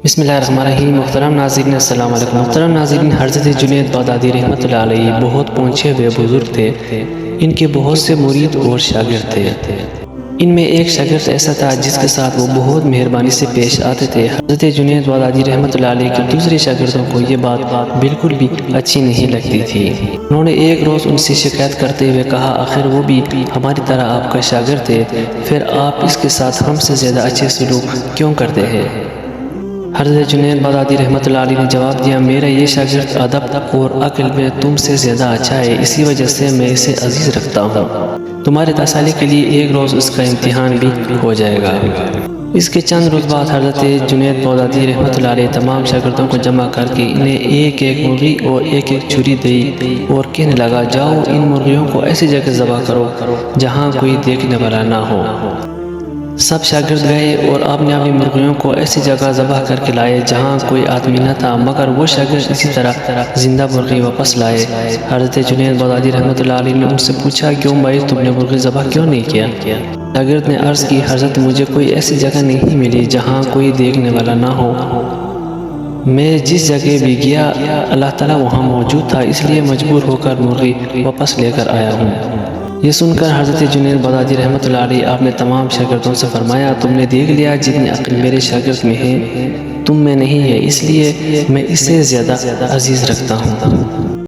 بسم اللہ الرحمن الرحیم۔ محترم ناظرین السلام علیکم۔ محترم ناظرین، حضرت جنید بغدادی رحمۃ اللہ علیہ بہت پہنچے ہوئے بزرگ تھے۔ ان کے بہت سے مرید اور شاگرد تھے۔ ان میں ایک شاگرد ایسا تھا جس کے ساتھ وہ بہت مہربانی سے پیش آتے تھے۔ حضرت جنید بغدادی رحمۃ اللہ علیہ کے دوسرے شاگردوں کو یہ بات بالکل بھی اچھی نہیں لگتی تھی۔ انہوں نے ایک روز ان سے شکایت کرتے ہوئے کہا، آخر وہ بھی ہماری طرح آپ کا شاگرد ہے، پھر آپ اس کے ساتھ ہم سے زیادہ اچھے سلوک کیوں کرتے ہیں؟ حضرت جنید بغدادی رحمۃ اللہ علیہ نے جواب دیا، میرا یہ شاگرد ادب اور عقل میں تم سے زیادہ اچھا ہے، اسی وجہ سے میں اسے عزیز رکھتا ہوں۔ تمہارے تسلی کے لیے ایک روز اس کا امتحان بھی ہو جائے گا۔ اس کے چند روز بعد حضرت جنید بغدادی رحمۃ اللہ علیہ تمام شاگردوں کو جمع کر کے انہیں ایک ایک مرغی اور ایک ایک چھری دی اور کہنے لگا، جاؤ ان مرغیوں کو ایسی جگہ ذبح کرو جہاں کوئی دیکھنے والا نہ ہو۔ سب شاگرد گئے اور آپ نے اپنی مرغیوں کو ایسی جگہ ذبح کر کے لائے جہاں کوئی آدمی نہ تھا، مگر وہ شاگرد اسی طرح زندہ مرغی واپس لائے۔ حضرت جنید بغدادی رحمۃ اللہ علیہ نے ان سے پوچھا، کیوں بھائی تم نے مرغی ذبح کیوں نہیں کیا؟ شاگرد نے عرض کی، حضرت مجھے کوئی ایسی جگہ نہیں ملی جہاں کوئی دیکھنے والا نہ ہو۔ میں جس جگہ بھی گیا اللہ تعالیٰ وہاں موجود تھا، اس لیے مجبور ہو کر مرغی واپس لے کر آیا ہوں۔ یہ سن کر حضرت جنید بغدادی رحمۃ اللہ علیہ آپ نے تمام شاگردوں سے فرمایا، تم نے دیکھ لیا جتنی عقل میرے شاگرد میں ہے تم میں نہیں ہے، اس لیے میں اسے زیادہ عزیز رکھتا ہوں۔